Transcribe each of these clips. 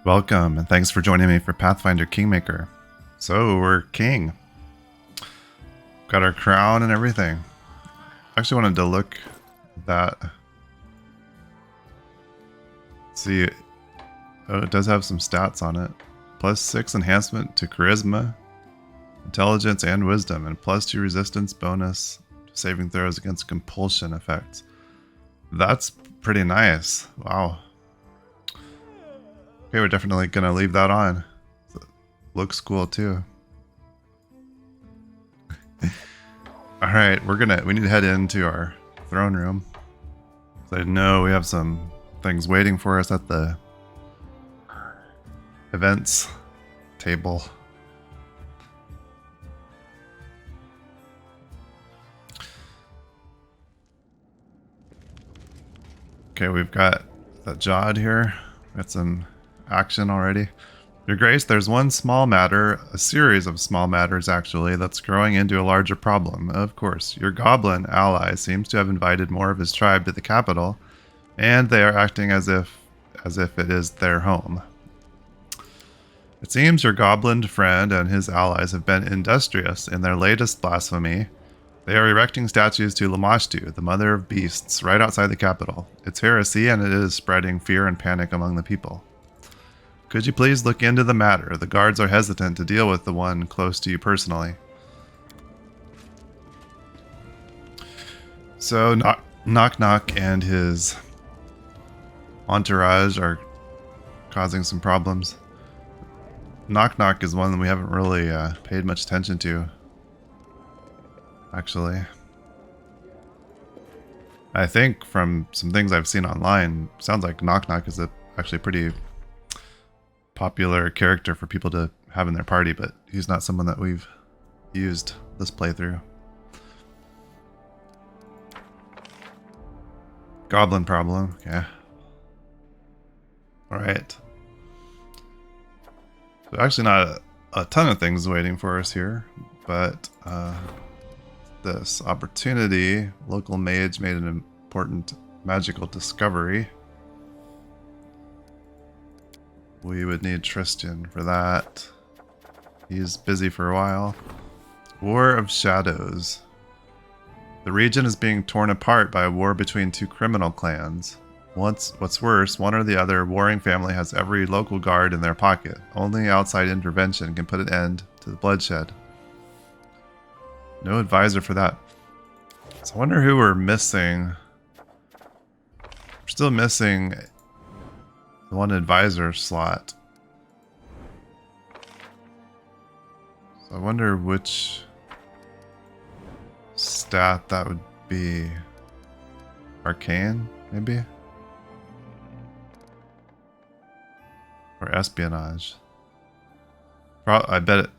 Welcome, and thanks for joining me for Pathfinder Kingmaker. So, we're king. Got our crown and everything. Actually wanted to look at that. See, oh, it does have some stats on it. +6 enhancement to charisma, intelligence, and wisdom, and +2 resistance bonus to saving throws against compulsion effects. That's pretty nice. Wow. Okay, we're definitely gonna leave that on. Looks cool too. Alright, we need to head into our throne room. I know we have some things waiting for us at the events table. Okay, we've got that Jod here. Got some action already. Your Grace, there's one small matter, a series of small matters actually, that's growing into a larger problem. Of course, your goblin ally seems to have invited more of his tribe to the capital, and they are acting as if it is their home. It seems your goblin friend and his allies have been industrious in their latest blasphemy. They are erecting statues to Lamashtu, the mother of beasts, right outside the capital. It's heresy, and it is spreading fear and panic among the people. Could you please look into the matter? The guards are hesitant to deal with the one close to you personally. So, Knock Knock and his entourage are causing some problems. Knock Knock is one that we haven't really paid much attention to, actually. I think from some things I've seen online, sounds like Knock Knock is actually pretty popular character for people to have in their party, but he's not someone that we've used this playthrough. Goblin problem, okay. Alright. So actually not a ton of things waiting for us here, but this opportunity, local mage made an important magical discovery. We would need Tristan for that. He's busy for a while. War of Shadows. The region is being torn apart by a war between two criminal clans. What's worse, one or the other warring family has every local guard in their pocket. Only outside intervention can put an end to the bloodshed. No advisor for that. So I wonder who we're missing. We're still missing one advisor slot. So I wonder which stat that would be. Arcane, maybe? Or espionage. I bet it.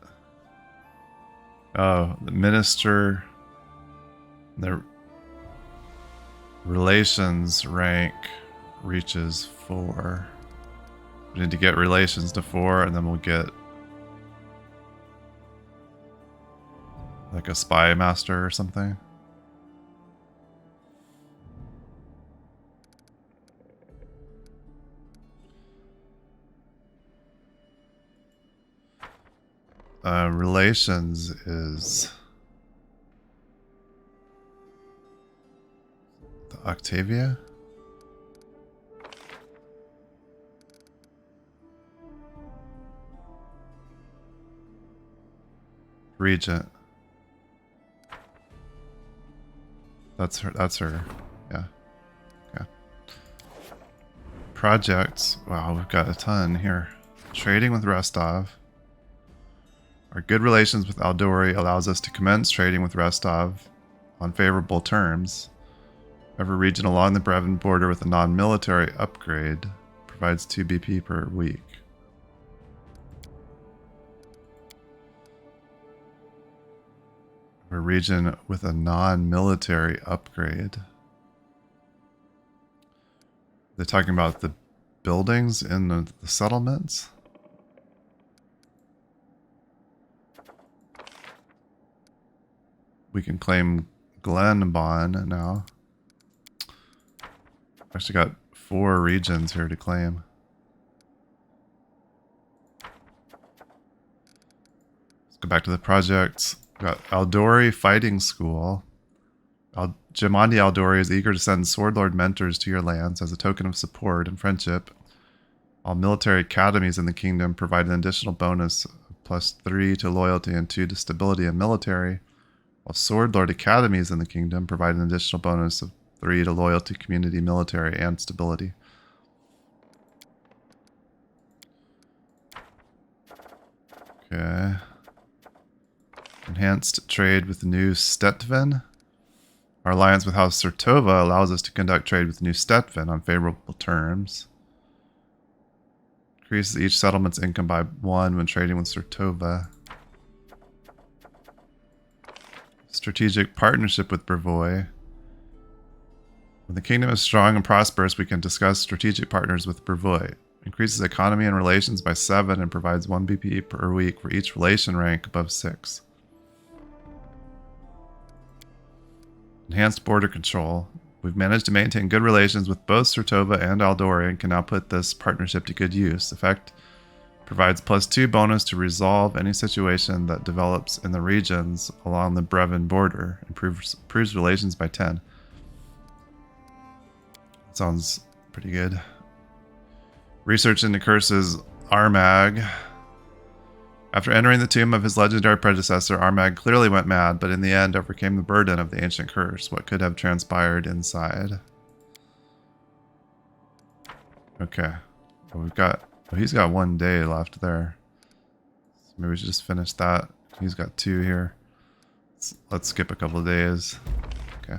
Oh, the minister. The relations rank reaches 4. We need to get relations to 4, and then we'll get like a spy master or something. Relations is the Octavia. Regent. That's her. Yeah. Okay. Projects. Wow, we've got a ton here. Trading with Rostov. Our good relations with Aldori allows us to commence trading with Rostov on favorable terms. Every region along the Brevin border with a non-military upgrade provides 2 BP per week. A region with a non-military upgrade. They're talking about the buildings in the settlements. We can claim Glenbon now. Actually got 4 regions here to claim. Go back to the project. We've got Aldori Fighting School. Jamandi Aldori is eager to send Sword Lord mentors to your lands as a token of support and friendship. All military academies in the kingdom provide an additional bonus of +3 to loyalty and 2 to stability and military, while Sword Lord academies in the kingdom provide an additional bonus of 3 to loyalty, community, military, and stability. Okay. Enhanced trade with New Stetven. Our alliance with House Sertova allows us to conduct trade with New Stetven on favorable terms. Increases each settlement's income by 1 when trading with Sertova. Strategic partnership with Brevoy. When the kingdom is strong and prosperous, we can discuss strategic partners with Brevoy. Increases economy and relations by 7 and provides 1 BP per week for each relation rank above 6. Enhanced border control. We've managed to maintain good relations with both Sertova and Aldori and can now put this partnership to good use. Effect provides +2 bonus to resolve any situation that develops in the regions along the Brevin border. Improves relations by 10. Sounds pretty good. Research into curses. Armag. After entering the tomb of his legendary predecessor, Armag clearly went mad, but in the end overcame the burden of the ancient curse. What could have transpired inside? Okay. Well, we've got... Well, he's got 1 day left there. So maybe we should just finish that. He's got 2 here. Let's skip a couple of days. Okay.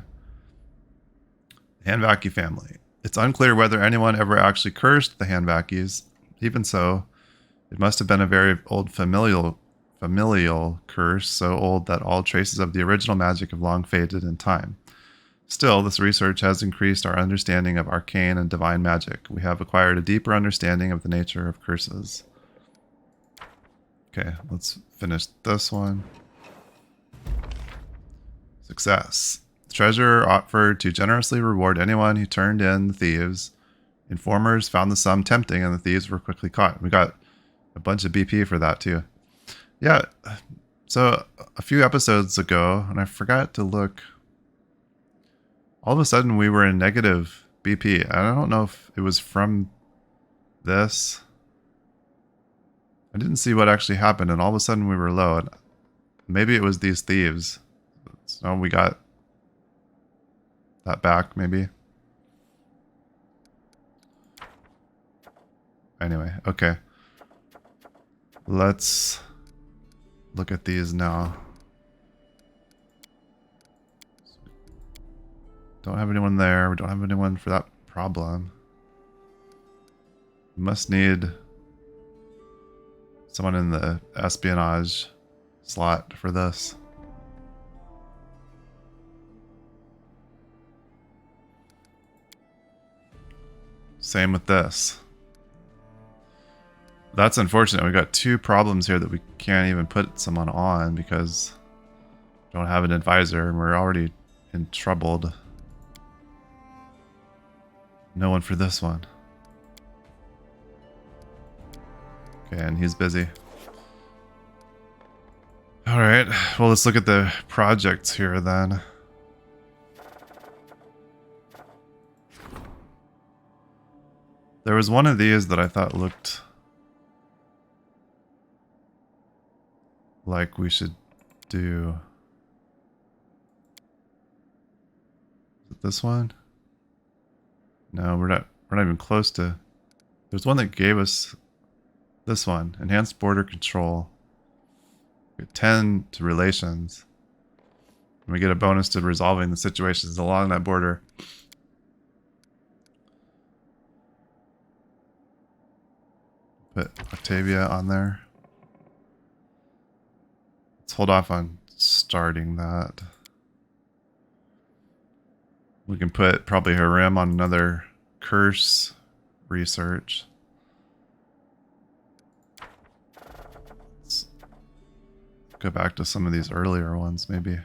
The Handvaki family. It's unclear whether anyone ever actually cursed the Handvakis. Even so, it must have been a very old familial curse, so old that all traces of the original magic have long faded in time. Still, this research has increased our understanding of arcane and divine magic. We have acquired a deeper understanding of the nature of curses. Okay, let's finish this one. Success. The treasurer offered to generously reward anyone who turned in the thieves. Informers found the sum tempting and the thieves were quickly caught. We got a bunch of BP for that too. Yeah, so a few episodes ago, and I forgot to look, all of a sudden we were in negative BP. I don't know if it was from this. I didn't see what actually happened, and all of a sudden we were low. And maybe it was these thieves. So we got that back, maybe. Anyway, okay. Let's look at these now. Don't have anyone there. We don't have anyone for that problem. We must need someone in the espionage slot for this. Same with this. That's unfortunate. We've got 2 problems here that we can't even put someone on because we don't have an advisor and we're already in troubled. No one for this one. Okay, and he's busy. Alright, well, let's look at the projects here then. There was one of these that I thought looked like we should do. Is it this one? No, we're not even close to. There's one that gave us this one, enhanced border control. We get 10 to relations. And we get a bonus to resolving the situations along that border. Put Octavia on there. Let's hold off on starting that. We can put probably Harem on another curse research. Let's go back to some of these earlier ones, maybe.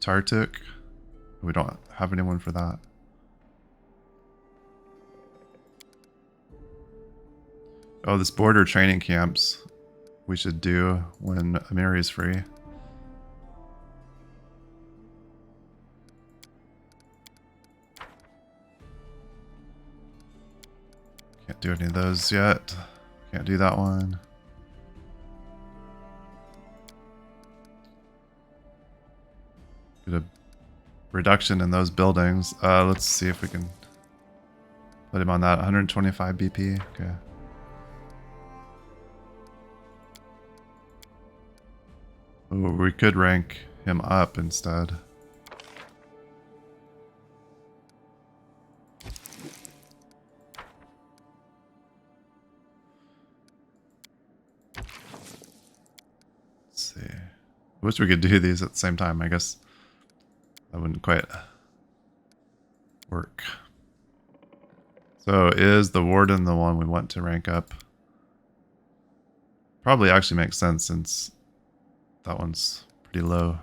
Tartuk. We don't have anyone for that. Oh, this border training camps. we should do when Amiri's free. Can't do any of those yet. Can't do that one. Get a reduction in those buildings. Let's see if we can put him on that. 125 BP. Okay. Ooh, we could rank him up instead. Let's see. I wish we could do these at the same time. I guess that wouldn't quite work. So is the warden the one we want to rank up? Probably actually makes sense since that one's pretty low.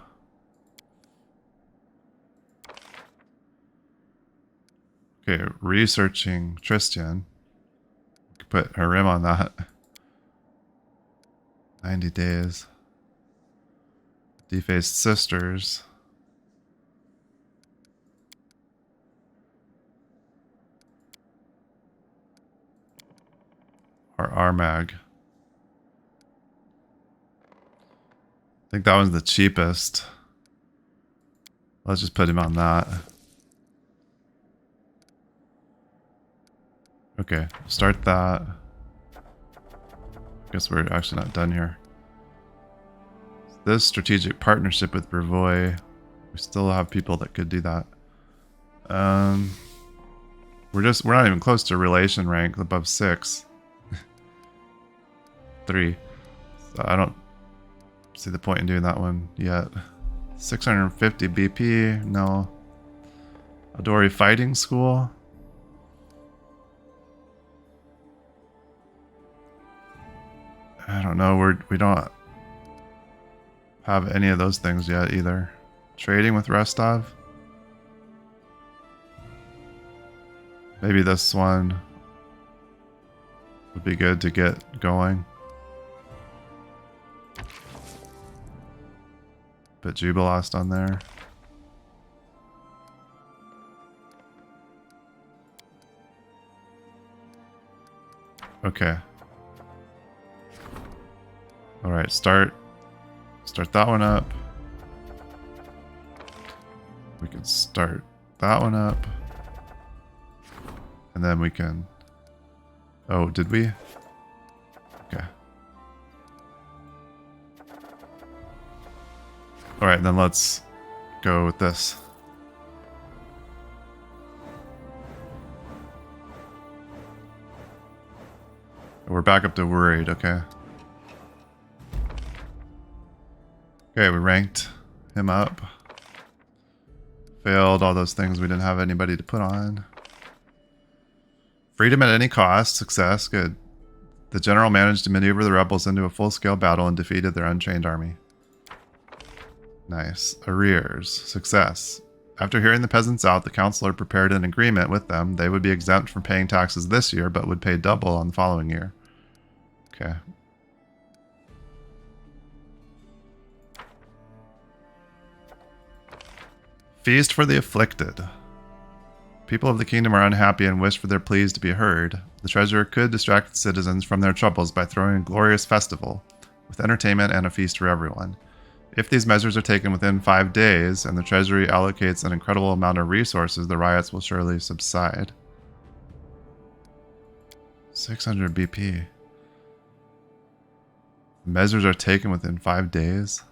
Okay, researching Tristian. We could put her rim on that. 90 days. Defaced Sisters. Or Armag. I think that one's the cheapest. Let's just put him on that. Okay, start that. Guess we're actually not done here. This strategic partnership with Brevoy. We still have people that could do that. We're not even close to relation rank above 6. 3. So I don't see the point in doing that one yet. 650 BP, no. Adori Fighting School. I don't know, we don't have any of those things yet either. Trading with Rostov. Maybe this one would be good to get going. Put Jubilost on there. Okay. Alright, start that one up. We can start that one up. And then we can... Oh, did we? Okay. Alright, then let's go with this. We're back up to worried, okay. Okay, we ranked him up. Failed all those things we didn't have anybody to put on. Freedom at any cost. Success. Good. The general managed to maneuver the rebels into a full-scale battle and defeated their untrained army. Nice. Arrears. Success. After hearing the peasants out, the councillor prepared an agreement with them. They would be exempt from paying taxes this year, but would pay double on the following year. Okay. Feast for the afflicted. People of the kingdom are unhappy and wish for their pleas to be heard. The treasurer could distract the citizens from their troubles by throwing a glorious festival, with entertainment and a feast for everyone. If these measures are taken within 5 days, and the treasury allocates an incredible amount of resources, the riots will surely subside. 600 BP. Measures are taken within 5 days?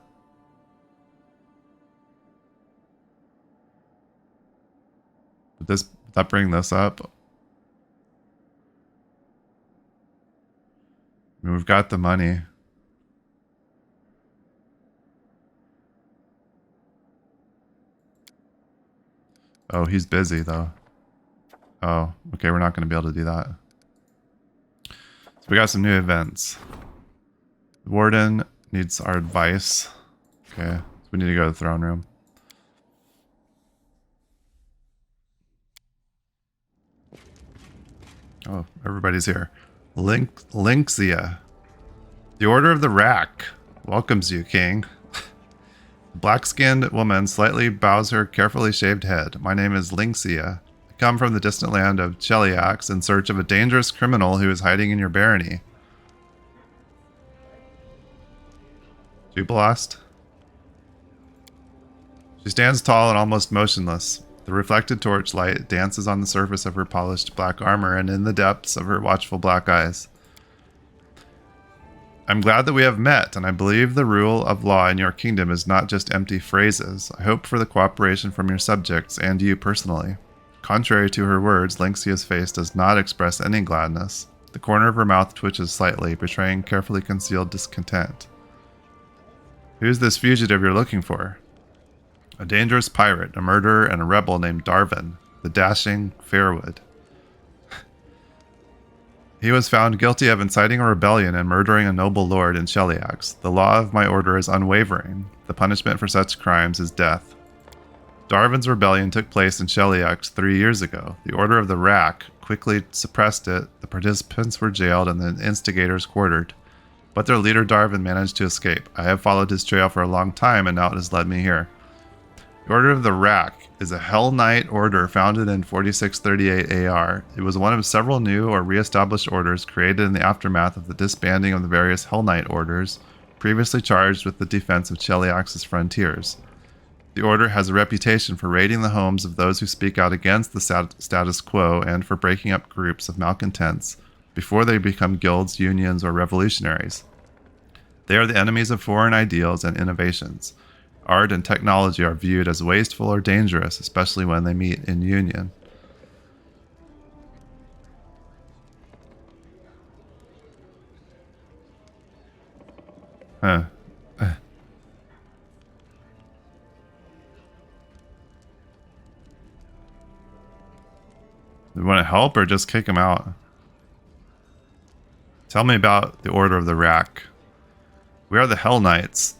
Would that bring this up? I mean, we've got the money. Oh, he's busy though. Oh, okay, we're not going to be able to do that. So we got some new events. The warden needs our advice. Okay, so we need to go to the throne room. Oh, everybody's here. Linxia. The Order of the Rack welcomes you, King. A black-skinned woman slightly bows her carefully shaved head. My name is Linxia. I come from the distant land of Cheliax in search of a dangerous criminal who is hiding in your barony. Jubilast? She stands tall and almost motionless. The reflected torchlight dances on the surface of her polished black armor and in the depths of her watchful black eyes. I'm glad that we have met, and I believe the rule of law in your kingdom is not just empty phrases. I hope for the cooperation from your subjects and you personally. Contrary to her words, Linxia's face does not express any gladness. The corner of her mouth twitches slightly, betraying carefully concealed discontent. Who's this fugitive you're looking for? A dangerous pirate, a murderer, and a rebel named Darvin, the dashing Fairwood. He was found guilty of inciting a rebellion and murdering a noble lord in Cheliax. The law of my order is unwavering. The punishment for such crimes is death. Darvin's rebellion took place in Cheliax 3 years ago. The Order of the Rack quickly suppressed it, the participants were jailed, and the instigators quartered. But their leader Darvin managed to escape. I have followed his trail for a long time, and now it has led me here. The Order of the Rack is a Hellknight order founded in 4638 AR. It was one of several new or re-established orders created in the aftermath of the disbanding of the various Hellknight orders, previously charged with the defense of Cheliax's frontiers. The order has a reputation for raiding the homes of those who speak out against the status quo and for breaking up groups of malcontents before they become guilds, unions, or revolutionaries. They are the enemies of foreign ideals and innovations. Art and technology are viewed as wasteful or dangerous, especially when they meet in union. Huh. You want to help or just kick him out? Tell me about the Order of the Rack. We are the Hellknights.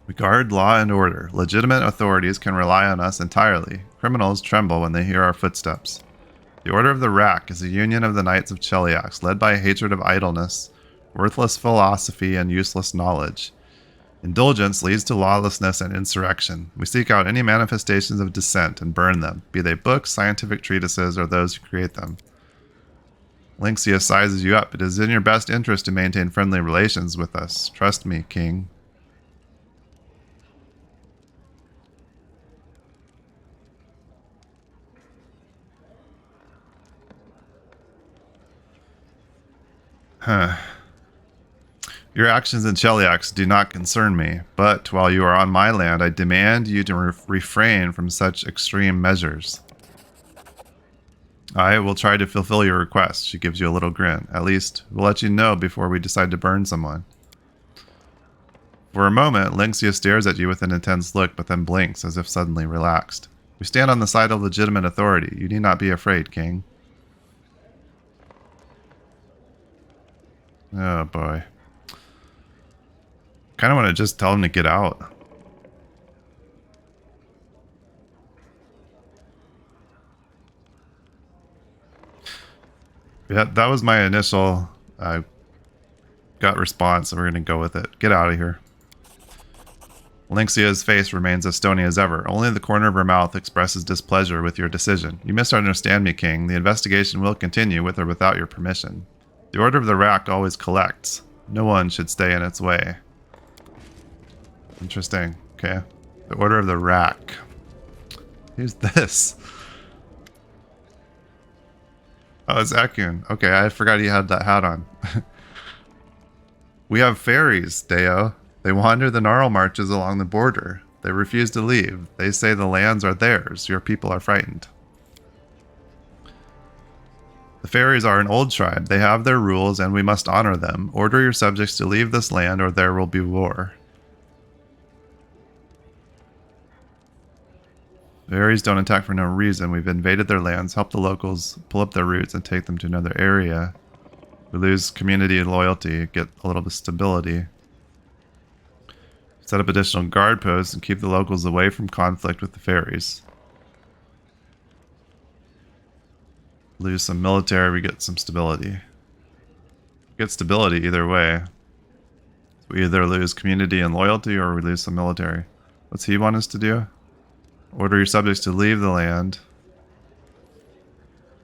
We guard law and order. Legitimate authorities can rely on us entirely. Criminals tremble when they hear our footsteps. The Order of the Rack is a union of the Knights of Cheliax, led by a hatred of idleness, worthless philosophy, and useless knowledge. Indulgence leads to lawlessness and insurrection. We seek out any manifestations of dissent and burn them, be they books, scientific treatises, or those who create them. Linxia sizes you up. It is in your best interest to maintain friendly relations with us. Trust me, King. Huh. Your actions in Cheliax do not concern me, but while you are on my land, I demand you to refrain from such extreme measures. I will try to fulfill your request. She gives you a little grin. At least, we'll let you know before we decide to burn someone. For a moment, Linxia stares at you with an intense look, but then blinks as if suddenly relaxed. We stand on the side of legitimate authority. You need not be afraid, King. Oh boy. Kind of want to just tell him to get out. Yeah, that was my initial gut response, and we're going to go with it. Get out of here. Linxia's face remains as stony as ever. Only the corner of her mouth expresses displeasure with your decision. You misunderstand me, King. The investigation will continue with or without your permission. The Order of the Rack always collects. No one should stay in its way. Interesting. Okay. The Order of the Rack. Who's this? Oh, it's Akun. Okay, I forgot he had that hat on. We have fairies, Deo. They wander the gnarl marches along the border. They refuse to leave. They say the lands are theirs. Your people are frightened. The fairies are an old tribe. They have their rules and we must honor them. Order your subjects to leave this land or there will be war. Fairies don't attack for no reason. We've invaded their lands, helped the locals pull up their roots and take them to another area. We lose community loyalty, get a little bit of stability. Set up additional guard posts and keep the locals away from conflict with the fairies. Lose some military, we get some stability. Get stability either way. We either lose community and loyalty or we lose some military. What's he want us to do? Order your subjects to leave the land.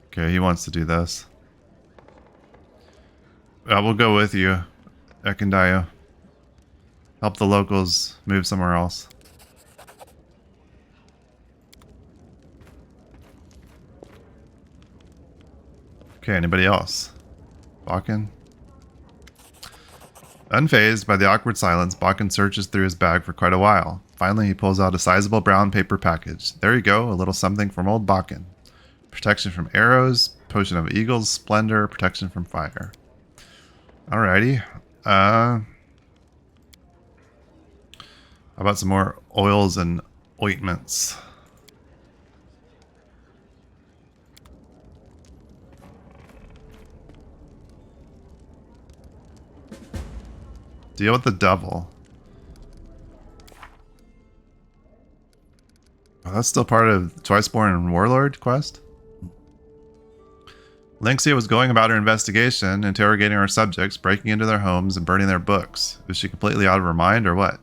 Okay, he wants to do this. We'll go with you, Ekandayo. Help the locals move somewhere else. Okay, anybody else? Bakken? Unfazed by the awkward silence, Bakken searches through his bag for quite a while. Finally, he pulls out a sizable brown paper package. There you go, a little something from old Bakken. Protection from arrows, potion of eagle's splendor, protection from fire. Alrighty. How about some more oils and ointments? Deal with the devil. Oh, that's still part of the Twiceborn Warlord quest? Linxia was going about her investigation, interrogating her subjects, breaking into their homes, and burning their books. Was she completely out of her mind, or what?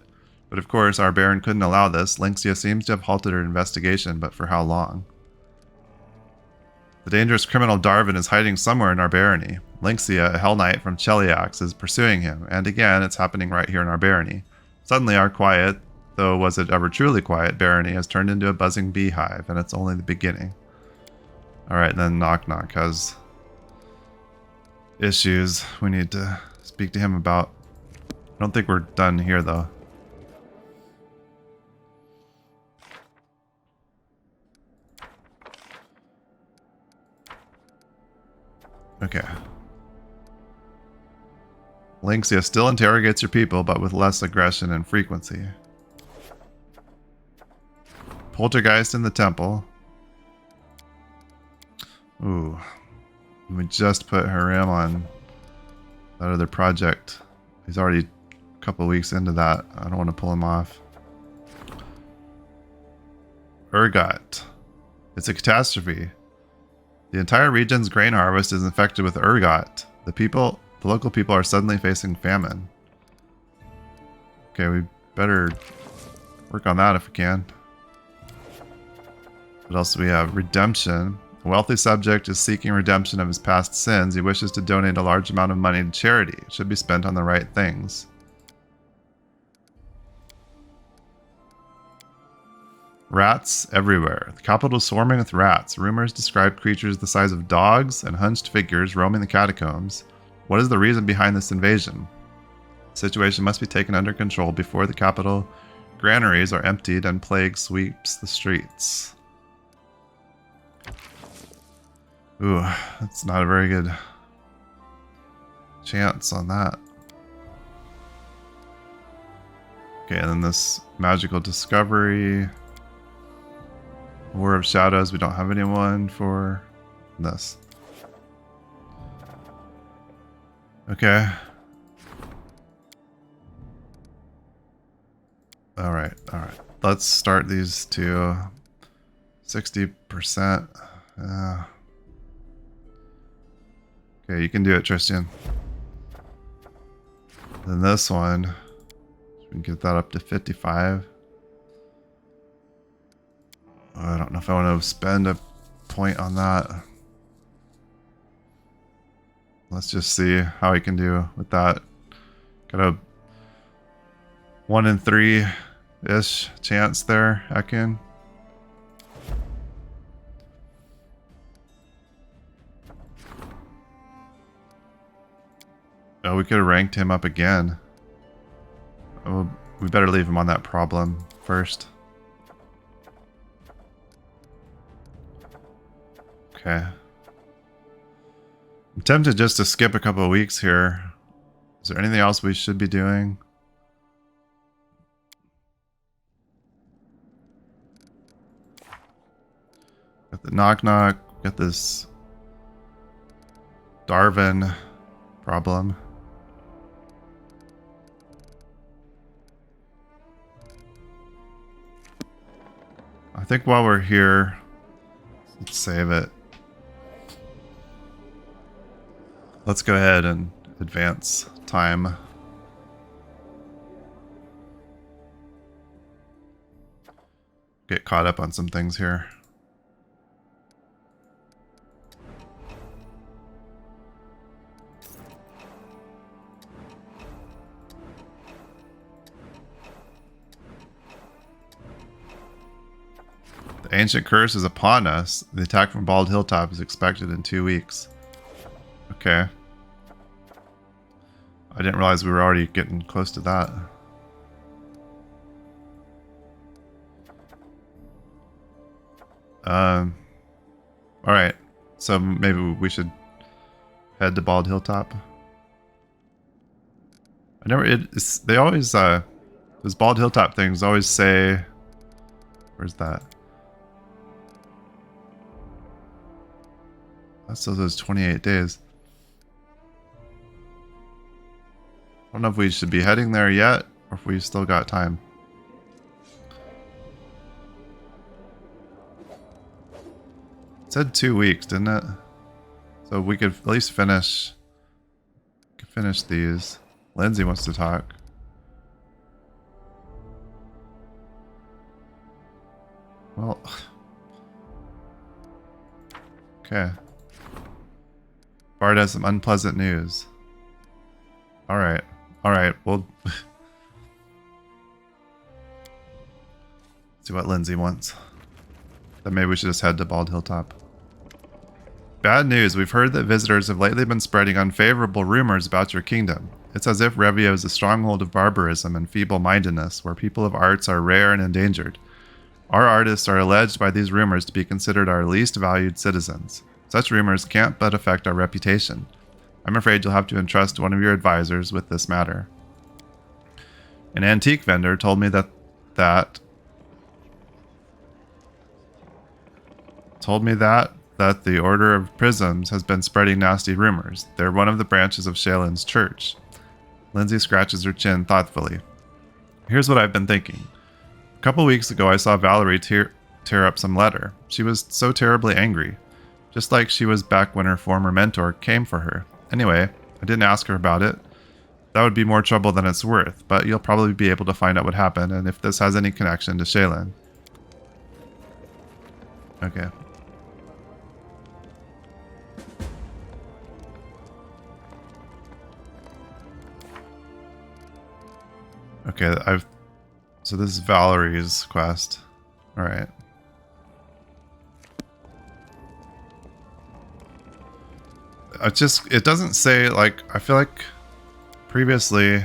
But of course, our Baron couldn't allow this. Linxia seems to have halted her investigation, but for how long? The dangerous criminal Darvin is hiding somewhere in our barony. Linxia, a Hell Knight from Cheliax, is pursuing him, and again, it's happening right here in our barony. Suddenly, our quiet, though was it ever truly quiet, barony has turned into a buzzing beehive, and it's only the beginning. Alright, then Knock Knock has issues we need to speak to him about. I don't think we're done here, though. Okay. Linxia still interrogates your people, but with less aggression and frequency. Poltergeist in the temple. Ooh. We just put Harim on that other project. He's already a couple weeks into that. I don't want to pull him off. Urgot. It's a catastrophe. The entire region's grain harvest is infected with ergot. The local people are suddenly facing famine. Okay, we better work on that if we can. What else do we have? Redemption. A wealthy subject is seeking redemption of his past sins. He wishes to donate a large amount of money to charity. It should be spent on the right things. Rats everywhere. The capital is swarming with rats. Rumors describe creatures the size of dogs and hunched figures roaming the catacombs. What is the reason behind this invasion? The situation must be taken under control before the capital granaries are emptied and plague sweeps the streets. Ooh, that's not a very good chance on that. Okay, and then this magical discovery. War of Shadows, we don't have anyone for this. Okay. Alright, alright. Let's start these to 60%. Okay, you can do it, Tristan. Then this one, we can get that up to 55. I don't know if I want to spend a point on that. Let's just see how we can do with that. Got a 1 in 3-ish chance there, Ekin. Oh, we could have ranked him up again. Oh, we better leave him on that problem first. Okay. I'm tempted just to skip a couple of weeks here. Is there anything else we should be doing? Got the Knock Knock. Got this Darvin problem. I think while we're here, let's save it. Let's go ahead and advance time. get caught up on some things here. The ancient curse is upon us. The attack from Bald Hilltop is expected in 2 weeks. Okay. I didn't realize we were already getting close to that. Alright. So maybe we should head to Bald Hilltop. They always, those Bald Hilltop things always say, where's that? That still says 28 days. I don't know if we should be heading there yet, or if we've still got time. It said 2 weeks, didn't it? So we could at least finish these. Lindsay wants to talk. Well, okay. Bard has some unpleasant news. Alright. Alright, well... see what Lindsay wants. Then maybe we should just head to Bald Hilltop. Bad news. We've heard that visitors have lately been spreading unfavorable rumors about your kingdom. It's as if Revio is a stronghold of barbarism and feeble-mindedness, where people of arts are rare and endangered. Our artists are alleged by these rumors to be considered our least valued citizens. Such rumors can't but affect our reputation. I'm afraid you'll have to entrust one of your advisors with this matter. An antique vendor told me that the Order of Prisms has been spreading nasty rumors. They're one of the branches of Shaylin's church. Lindsay scratches her chin thoughtfully. Here's what I've been thinking. A couple weeks ago I saw Valerie tear up some letter. She was so terribly angry. Just like she was back when her former mentor came for her. Anyway, I didn't ask her about it. That would be more trouble than it's worth, but you'll probably be able to find out what happened and if this has any connection to Shaylin. Okay. Okay, so this is Valerie's quest. Alright. It doesn't say, like, I feel like previously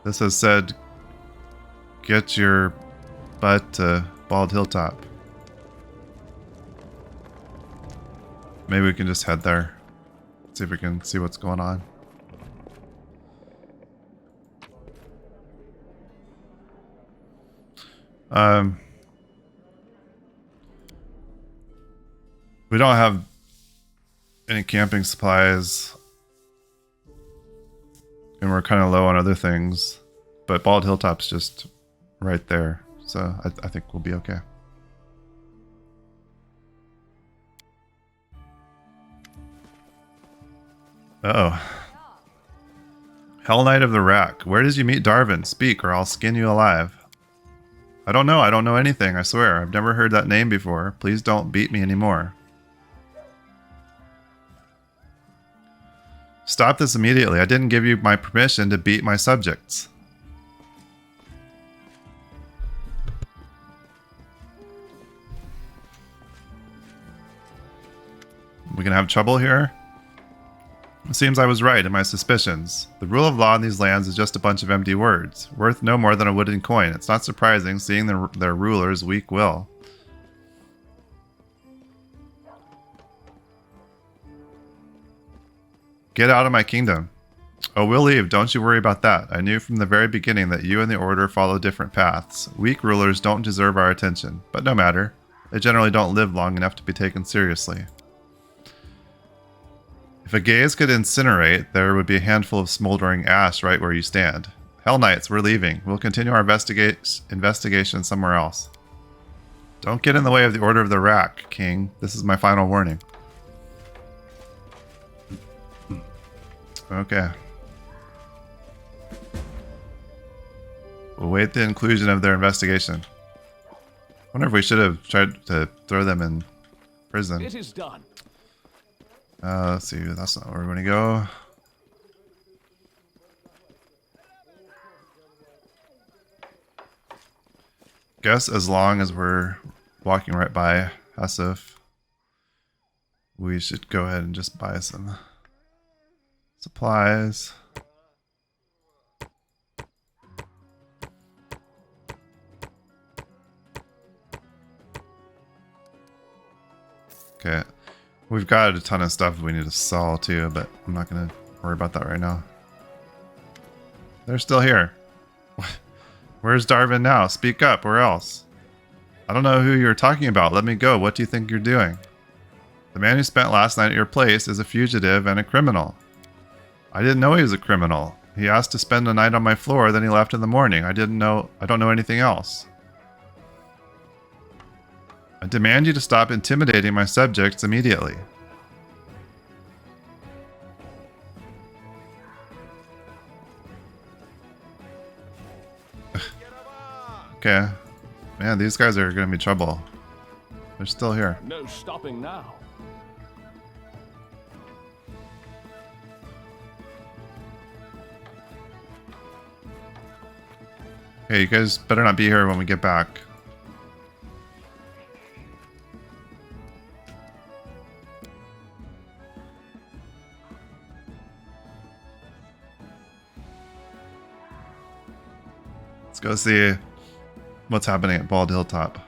this has said get your butt to Bald Hilltop. Maybe we can just head there. See if we can see what's going on. We don't have any camping supplies, and we're kind of low on other things, but Bald Hilltop's just right there, so I think we'll be okay. Uh-oh. Hell Knight of the Rack. Where did you meet Darvin? Speak, or I'll skin you alive. I don't know. I don't know anything, I swear. I've never heard that name before. Please don't beat me anymore. Stop this immediately. I didn't give you my permission to beat my subjects. We gonna have trouble here? It seems I was right in my suspicions. The rule of law in these lands is just a bunch of empty words, worth no more than a wooden coin. It's not surprising, seeing their ruler's weak will. Get out of my kingdom. Oh, we'll leave. Don't you worry about that. I knew from the very beginning that you and the Order follow different paths. Weak rulers don't deserve our attention, but no matter. They generally don't live long enough to be taken seriously. If a gaze could incinerate, there would be a handful of smoldering ash right where you stand. Hellknights, we're leaving. We'll continue our investigation somewhere else. Don't get in the way of the Order of the Rack, King. This is my final warning. Okay. We'll wait the conclusion of their investigation. Wonder if we should have tried to throw them in prison. It is done. Let's see. That's not where we're going to go. Guess as long as we're walking right by Hasif, we should go ahead and just buy some supplies. Okay, we've got a ton of stuff we need to sell too, but I'm not going to worry about that right now. They're still here. Where's Darvin now? Speak up, or else. I don't know who you're talking about. Let me go. What do you think you're doing? The man who spent last night at your place is a fugitive and a criminal. I didn't know he was a criminal. He asked to spend the night on my floor, then he left in the morning. I don't know anything else. I demand you to stop intimidating my subjects immediately. Okay. Man, these guys are going to be trouble. They're still here. No stopping now. Hey, you guys better not be here when we get back. Let's go see what's happening at Bald Hilltop.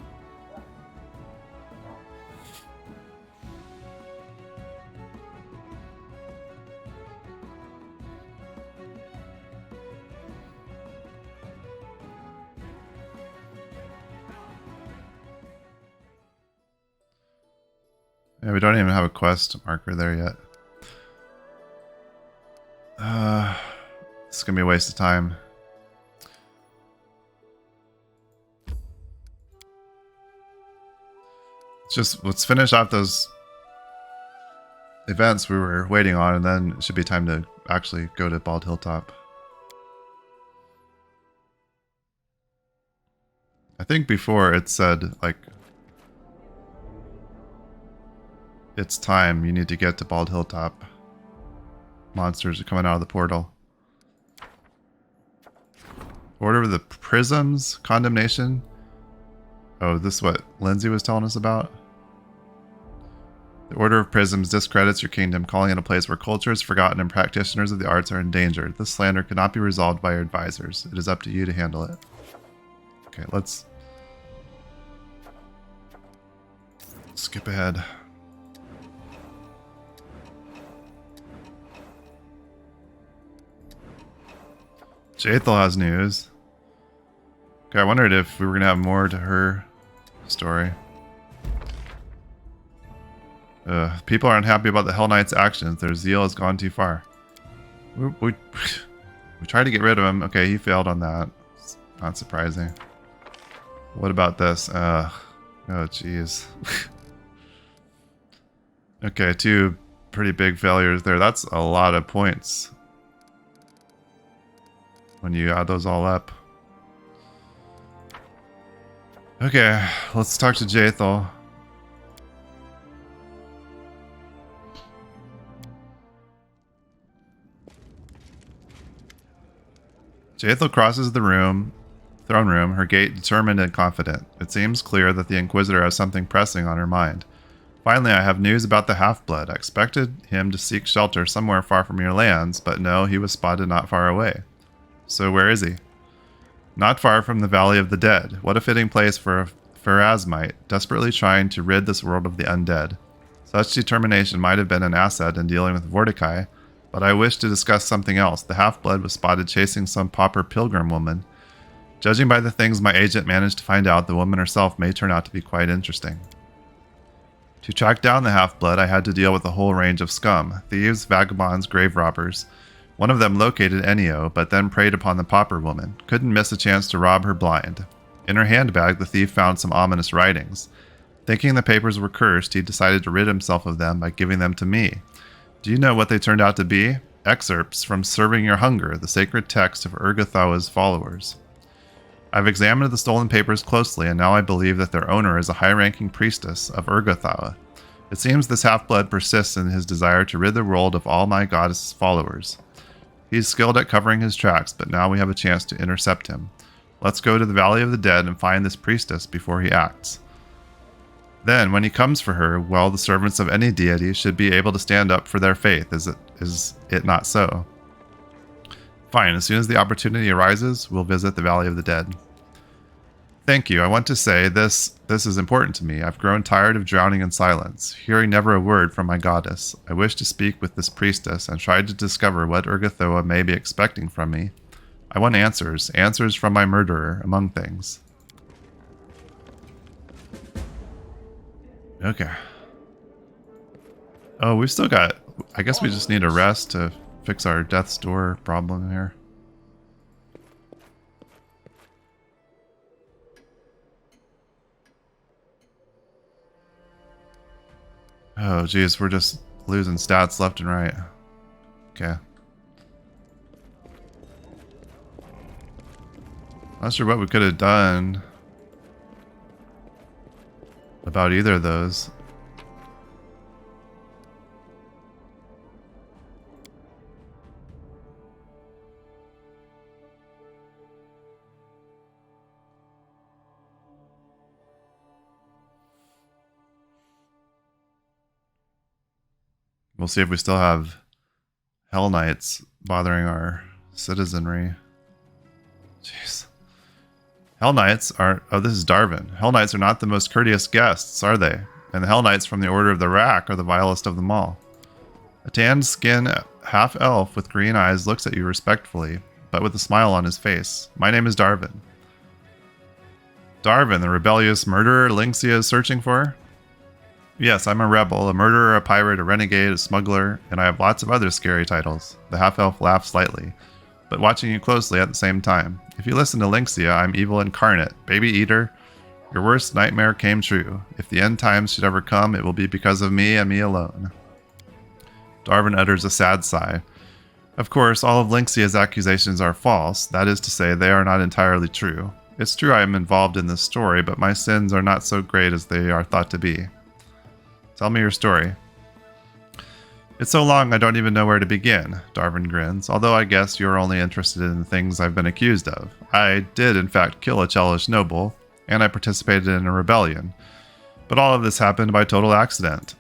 Yeah, we don't even have a quest marker there yet. It's gonna be a waste of time. Let's finish off those events we were waiting on, and then it should be time to actually go to Bald Hilltop. I think before it said, like, it's time, you need to get to Bald Hilltop. Monsters are coming out of the portal. Order of the Prisms? Condemnation? Oh, this is what Lindsay was telling us about? The Order of Prisms discredits your kingdom, calling it a place where culture is forgotten and practitioners of the arts are endangered. This slander could not be resolved by your advisors. It is up to you to handle it. Okay, let's skip ahead. Jaethel has news. Okay, I wondered if we were going to have more to her story. People are unhappy about the Hellknights' actions. Their zeal has gone too far. We tried to get rid of him. Okay, he failed on that. It's not surprising. What about this? Oh, jeez. Okay, 2 pretty big failures there. That's a lot of points when you add those all up. Okay, let's talk to Jaethel. Jaethel crosses the throne room, her gait determined and confident. It seems clear that the Inquisitor has something pressing on her mind. Finally, I have news about the half-blood. I expected him to seek shelter somewhere far from your lands, but no, he was spotted not far away. So where is he? Not far from the Valley of the Dead. What a fitting place for a Pharasmite, desperately trying to rid this world of the undead. Such determination might have been an asset in dealing with Vorticai, but I wish to discuss something else. The half-blood was spotted chasing some pauper pilgrim woman. Judging by the things my agent managed to find out, the woman herself may turn out to be quite interesting. To track down the half-blood, I had to deal with a whole range of scum. Thieves, vagabonds, grave robbers. One of them located Ennio, but then preyed upon the pauper woman. Couldn't miss a chance to rob her blind. In her handbag, the thief found some ominous writings. Thinking the papers were cursed, he decided to rid himself of them by giving them to me. Do you know what they turned out to be? Excerpts from Serving Your Hunger, the sacred text of Urgathawa's followers. I've examined the stolen papers closely, and now I believe that their owner is a high-ranking priestess of Urgathawa. It seems this half-blood persists in his desire to rid the world of all my goddess's followers. He's skilled at covering his tracks, but now we have a chance to intercept him. Let's go to the Valley of the Dead and find this priestess before he acts. Then, when he comes for her, well, the servants of any deity should be able to stand up for their faith, is it not so? Fine, as soon as the opportunity arises, we'll visit the Valley of the Dead. Thank you. I want to say this is important to me. I've grown tired of drowning in silence, hearing never a word from my goddess. I wish to speak with this priestess and try to discover what Urgathoa may be expecting from me. I want answers from my murderer, among things. Okay. Oh, we've still got... I guess we just need a rest to fix our death's door problem here. Oh, geez, we're just losing stats left and right. Okay. Not sure what we could have done about either of those. We'll see if we still have Hellknights bothering our citizenry. Jeez. Hellknights are... Oh, this is Darvin. Hellknights are not the most courteous guests, are they? And the Hellknights from the Order of the Rack are the vilest of them all. A tanned-skinned half-elf with green eyes looks at you respectfully, but with a smile on his face. My name is Darvin. Darvin, the rebellious murderer Linxia is searching for? Yes, I'm a rebel, a murderer, a pirate, a renegade, a smuggler, and I have lots of other scary titles. The half-elf laughed slightly, but watching you closely at the same time. If you listen to Linxia, I'm evil incarnate, baby eater. Your worst nightmare came true. If the end times should ever come, it will be because of me and me alone. Darvin utters a sad sigh. Of course, all of Linxia's accusations are false. That is to say, they are not entirely true. It's true I am involved in this story, but my sins are not so great as they are thought to be. Tell me your story. It's so long I don't even know where to begin, Darvin grins, although I guess you're only interested in the things I've been accused of. I did in fact kill a Chelish noble, and I participated in a rebellion. But all of this happened by total accident.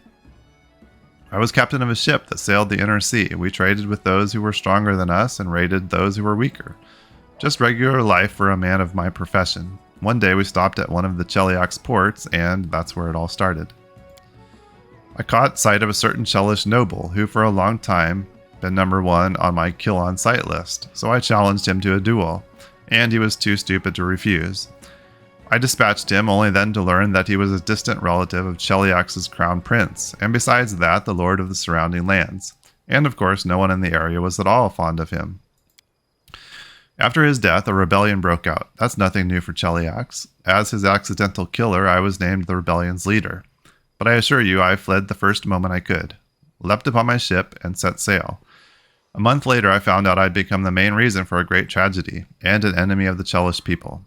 I was captain of a ship that sailed the inner sea. We traded with those who were stronger than us and raided those who were weaker. Just regular life for a man of my profession. One day we stopped at one of the Cheliax ports, and that's where it all started. I caught sight of a certain Chelish noble who for a long time been number one on my kill on sight list, so I challenged him to a duel, and he was too stupid to refuse. I dispatched him only then to learn that he was a distant relative of Cheliax's crown prince, and besides that the lord of the surrounding lands, and of course no one in the area was at all fond of him. After his death, a rebellion broke out. That's nothing new for Cheliax. As his accidental killer, I was named the rebellion's leader. But I assure you, I fled the first moment I could, leapt upon my ship, and set sail. A month later, I found out I'd become the main reason for a great tragedy, and an enemy of the Chelish people.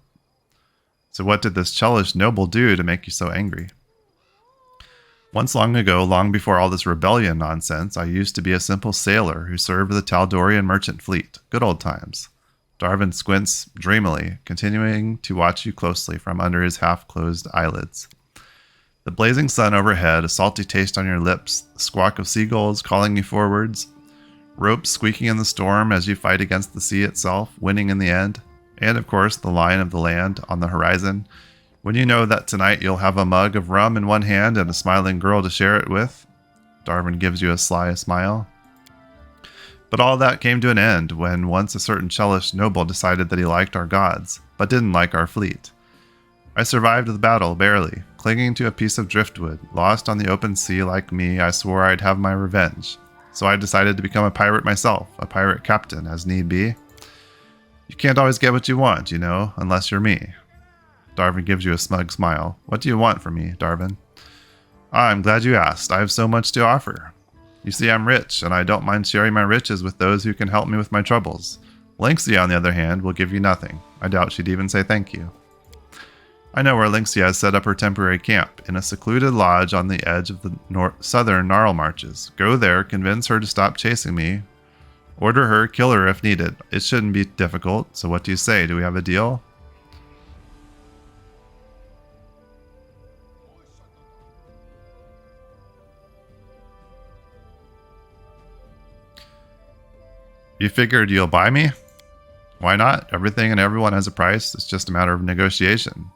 So what did this Chelish noble do to make you so angry? Once long ago, long before all this rebellion nonsense, I used to be a simple sailor who served the Taldorian merchant fleet. Good old times. Darvin squints dreamily, continuing to watch you closely from under his half-closed eyelids. The blazing sun overhead, a salty taste on your lips, the squawk of seagulls calling you forwards, ropes squeaking in the storm as you fight against the sea itself, winning in the end, and of course the line of the land on the horizon, when you know that tonight you'll have a mug of rum in one hand and a smiling girl to share it with. Darvin gives you a sly smile. But all that came to an end when once a certain Chelish noble decided that he liked our gods, but didn't like our fleet. I survived the battle, barely, clinging to a piece of driftwood. Lost on the open sea like me, I swore I'd have my revenge. So I decided to become a pirate myself, a pirate captain, as need be. You can't always get what you want, you know, unless you're me. Darvin gives you a smug smile. What do you want from me, Darvin? I'm glad you asked. I have so much to offer. You see, I'm rich, and I don't mind sharing my riches with those who can help me with my troubles. Linxia, on the other hand, will give you nothing. I doubt she'd even say thank you. I know where Linxia has set up her temporary camp, in a secluded lodge on the edge of the southern Gnarl Marches. Go there, convince her to stop chasing me. Order her, kill her if needed. It shouldn't be difficult, so what do you say? Do we have a deal? You figured you'll buy me? Why not? Everything and everyone has a price. It's just a matter of negotiation.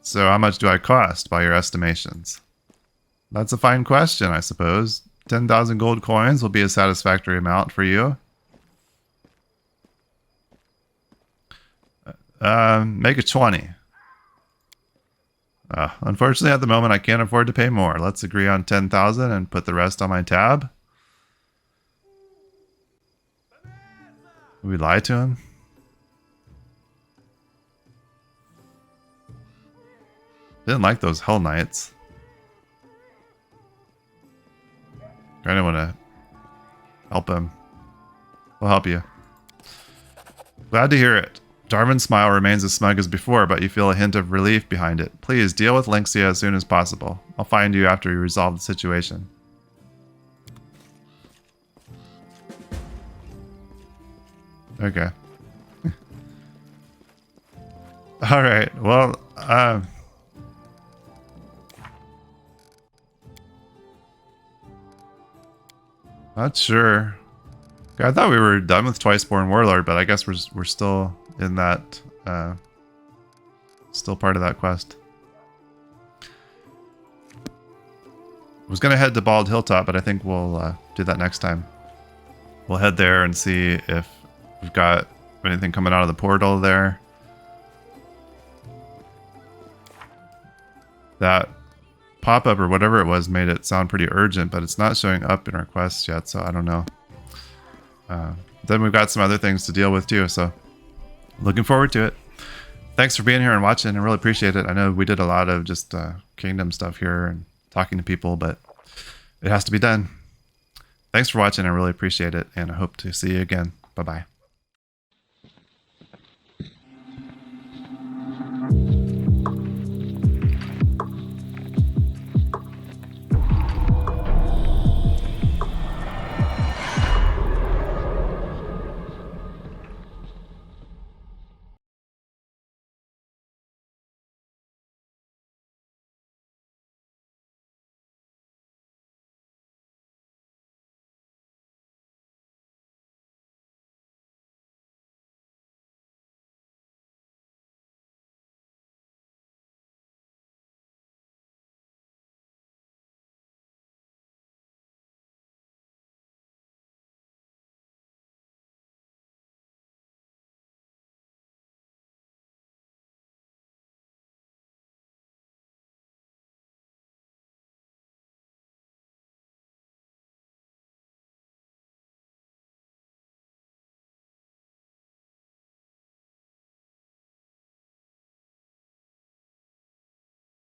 So how much do I cost by your estimations? That's a fine question, I suppose. 10,000 gold coins will be a satisfactory amount for you. Make it 20. Unfortunately, at the moment, I can't afford to pay more. Let's agree on 10,000 and put the rest on my tab. Did we lie to him? Didn't like those Hellknights. I don't want to help him. We'll help you. Glad to hear it. Darvin's smile remains as smug as before, but you feel a hint of relief behind it. Please, deal with Linxia as soon as possible. I'll find you after you resolve the situation. Okay. Alright, well, not sure. Okay, I thought we were done with Twiceborn Warlord, but I guess we're still in that, still part of that quest. I was gonna head to Bald Hilltop, but I think we'll do that next time. We'll head there and see if we've got anything coming out of the portal there. That pop-up or whatever it was made it sound pretty urgent, but it's not showing up in our quests yet, so I don't know. Then we've got some other things to deal with too, so looking forward to it. Thanks for being here and watching. I really appreciate it. I know we did a lot of just kingdom stuff here and talking to people, but it has to be done. Thanks for watching. I really appreciate it, and I hope to see you again. Bye-bye.